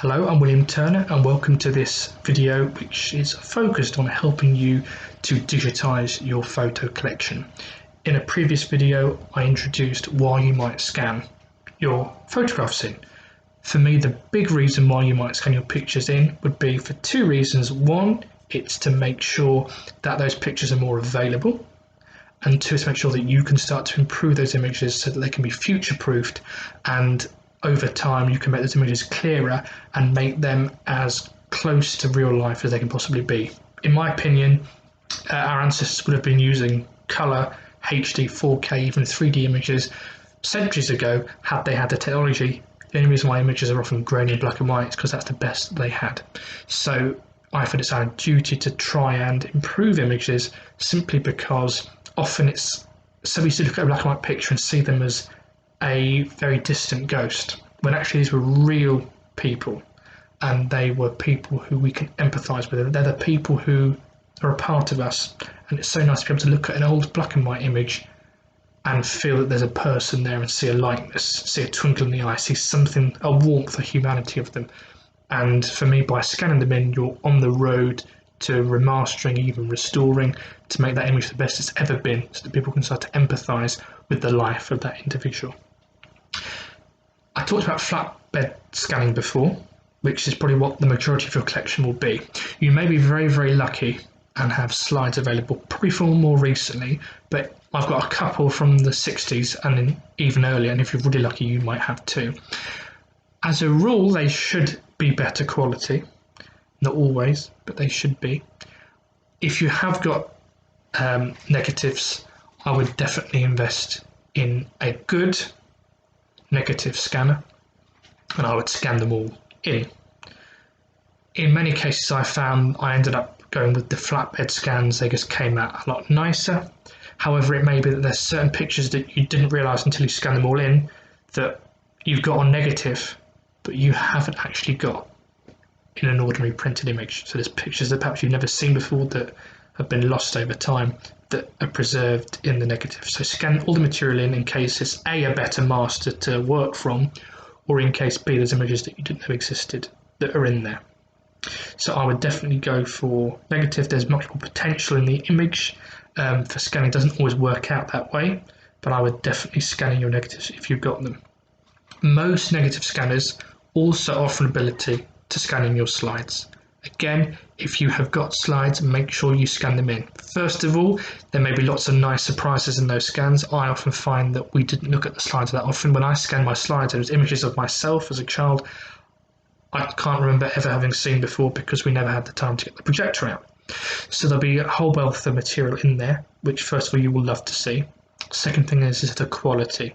Hello, I'm William Turner and welcome to this video which is focused on helping you to digitize your photo collection. In a previous video I introduced why you might scan your photographs in. For me, the big reason why you might scan your pictures in would be for two reasons. One, it's to make sure that those pictures are more available, and two, is to make sure that you can start to improve those images so that they can be future-proofed, and over time you can make those images clearer and make them as close to real life as they can possibly be. In my opinion, our ancestors would have been using colour, HD, 4K, even 3D images centuries ago had they had the technology. The only reason why images are often grainy in black and white is because that's the best they had. So I feel it's our duty to try and improve images, simply because often it's so easy to look at a black and white picture and see them as a very distant ghost, when actually these were real people, and they were people who we can empathise with. They're the people who are a part of us, and it's so nice to be able to look at an old black and white image and feel that there's a person there and see a likeness, see a twinkle in the eye, see something, a warmth, a humanity of them. And for me, by scanning them in, you're on the road to remastering, even restoring, to make that image the best it's ever been, so that people can start to empathise with the life of that individual. I talked about flatbed scanning before, which is probably what the majority of your collection will be. You may be very, very lucky and have slides available, probably from more recently, but I've got a couple from the 60s and even earlier, and if you're really lucky you might have two. As a rule, they should be better quality. Not always, but they should be. If you have got negatives, I would definitely invest in a good negative scanner, and I would scan them all in. In many cases I found I ended up going with the flatbed scans. They just came out a lot nicer. However, it may be that there's certain pictures that you didn't realise until you scan them all in that you've got on negative but you haven't actually got in an ordinary printed image. So there's pictures that perhaps you've never seen before that have been lost over time that are preserved in the negative. So scan all the material in case it's A, a better master to work from, or in case B, there's images that you didn't know existed that are in there. So I would definitely go for negative. There's much more potential in the image. For scanning, it doesn't always work out that way, but I would definitely scan your negatives if you've got them. Most negative scanners also offer an ability to scan in your slides. Again, if you have got slides, make sure you scan them in. First of all, there may be lots of nice surprises in those scans. I often find that we didn't look at the slides that often. When I scan my slides, there was images of myself as a child I can't remember ever having seen before because we never had the time to get the projector out. So there'll be a whole wealth of material in there, which first of all you will love to see. Second thing is the quality.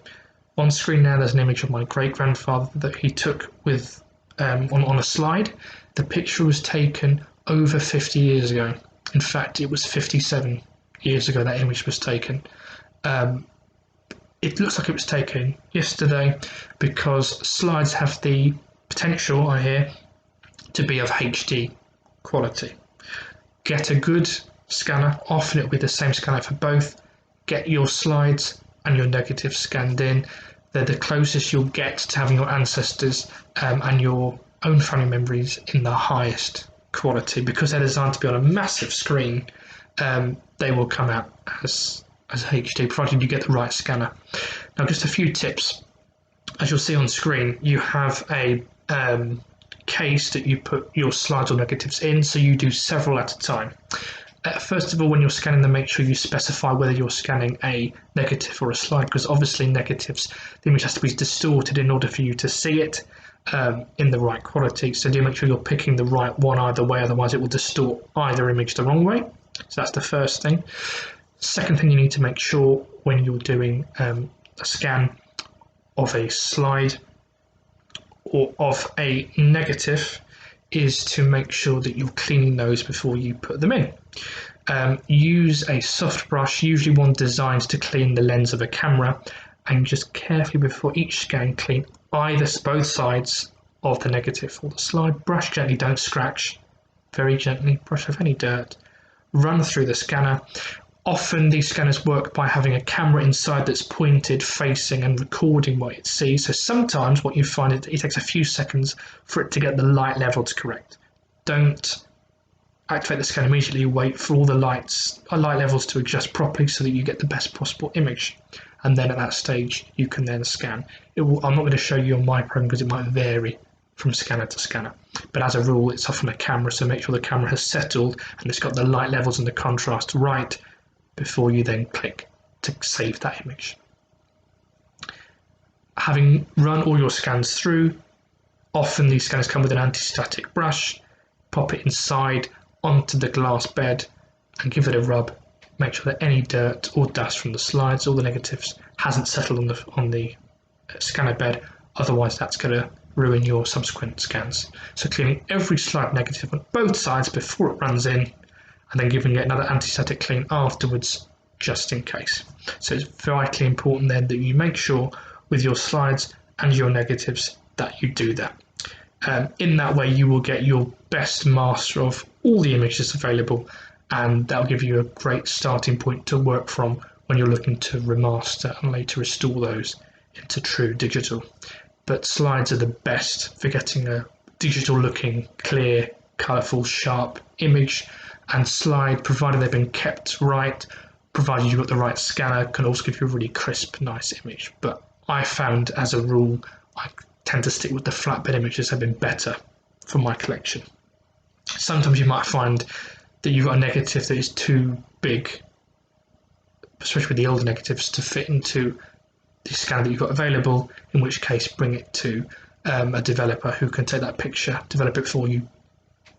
On screen now there's an image of my great-grandfather that he took with on a slide. The picture was taken over 50 years ago. In fact, it was 57 years ago that image was taken. It looks like it was taken yesterday because slides have the potential, I hear, to be of HD quality. Get a good scanner. Often it'll be the same scanner for both. Get your slides and your negatives scanned in. They're the closest you'll get to having your ancestors and your own family memories in the highest quality. Because they're designed to be on a massive screen, they will come out as HD, provided you get the right scanner. Now, just a few tips. As you'll see on screen, you have a case that you put your slides or negatives in, so you do several at a time. First of all, when you're scanning them, make sure you specify whether you're scanning a negative or a slide, because obviously negatives, the image has to be distorted in order for you to see it in the right quality. So do make sure you're picking the right one either way, otherwise it will distort either image the wrong way. So that's the first thing. Second thing you need to make sure when you're doing a scan of a slide or of a negative is to make sure that you're cleaning those before you put them in. Use a soft brush, usually one designed to clean the lens of a camera, and just carefully before each scan clean both sides of the negative or the slide. Brush gently, don't scratch, very gently, brush off any dirt, run through the scanner. Often these scanners work by having a camera inside that's pointed, facing and recording what it sees. So sometimes what you find is it takes a few seconds for it to get the light levels correct. Don't activate the scan immediately, wait for all the light levels to adjust properly so that you get the best possible image. And then at that stage you can then scan. I'm not going to show you on my program because it might vary from scanner to scanner. But as a rule, it's often a camera, so make sure the camera has settled and it's got the light levels and the contrast right before you then click to save that image. Having run all your scans through, often these scanners come with an anti-static brush. Pop it inside onto the glass bed and give it a rub. Make sure that any dirt or dust from the slides or the negatives hasn't settled on the scanner bed, otherwise that's going to ruin your subsequent scans. So cleaning every slide negative on both sides before it runs in, and then giving it another anti-static clean afterwards, just in case. So it's vitally important then that you make sure with your slides and your negatives that you do that. In that way you will get your best master of all the images available, and that'll give you a great starting point to work from when you're looking to remaster and later restore those into true digital. But slides are the best for getting a digital looking, clear, colourful, sharp image, and slide, provided they've been kept right, provided you've got the right scanner, can also give you a really crisp, nice image. But I found, as a rule, I tend to stick with the flatbed images, have been better for my collection. Sometimes you might find that you've got a negative that is too big, especially with the older negatives, to fit into the scanner that you've got available, in which case bring it to a developer who can take that picture, develop it for you,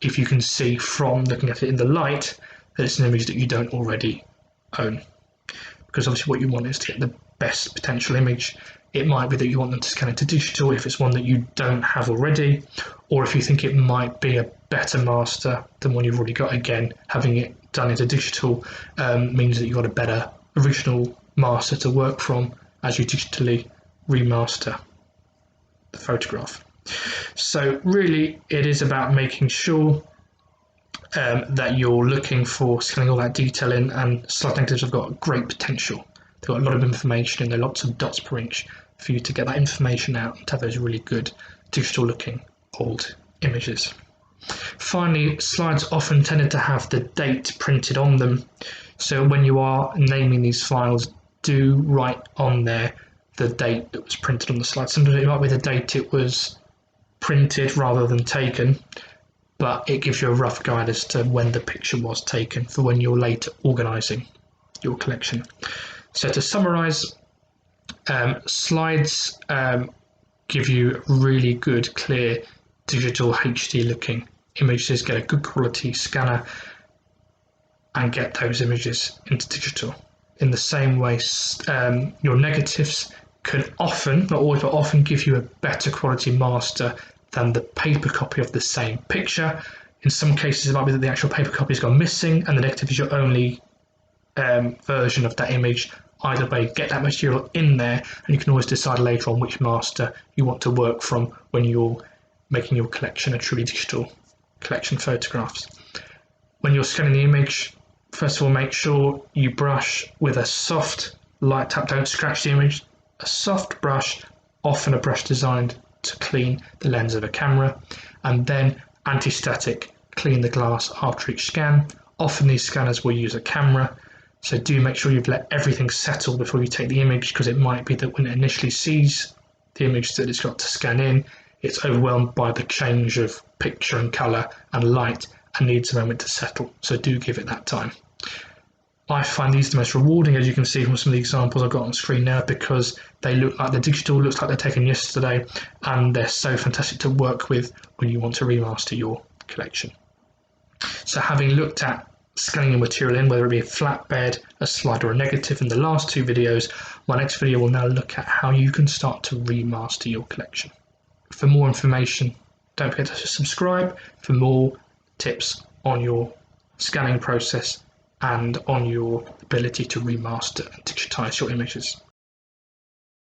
if you can see from looking at it in the light that it's an image that you don't already own. Because obviously what you want is to get the best potential image. It might be that you want them to scan it to digital if it's one that you don't have already, or if you think it might be a better master than one you've already got. Again, having it done into digital means that you've got a better original master to work from as you digitally remaster the photograph. So really it is about making sure that you're looking for scanning all that detail in, and slide negatives have got great potential. They've got a lot of information in there, lots of dots per inch for you to get that information out and to have those really good digital looking old images. Finally, slides often tended to have the date printed on them, so when you are naming these files, do write on there the date that was printed on the slide. Sometimes it might be the date it was printed rather than taken, but it gives you a rough guide as to when the picture was taken for when you're later organising your collection. So to summarise, slides give you really good, clear, digital HD looking images. Get a good quality scanner and get those images into digital. In the same way, your negatives can often, not always, but often give you a better quality master than the paper copy of the same picture. In some cases, it might be that the actual paper copy has gone missing and the negative is your only version of that image. Either way, get that material in there, and you can always decide later on which master you want to work from when you're making your collection a truly digital collection of photographs. When you're scanning the image, first of all, make sure you brush with a soft, light tap. Don't scratch the image. A soft brush, often a brush designed to clean the lens of a camera, and then anti-static, clean the glass after each scan. Often these scanners will use a camera, so do make sure you've let everything settle before you take the image, because it might be that when it initially sees the image that it's got to scan in, it's overwhelmed by the change of picture and colour and light and needs a moment to settle. So do give it that time. I find these the most rewarding, as you can see from some of the examples I've got on screen now, because they look like they're digital, looks like they're taken yesterday, and they're so fantastic to work with when you want to remaster your collection. So having looked at scanning your material in, whether it be a flatbed, a slide or a negative in the last two videos, my next video will now look at how you can start to remaster your collection. For more information, don't forget to subscribe for more tips on your scanning process and on your ability to remaster and digitize your images.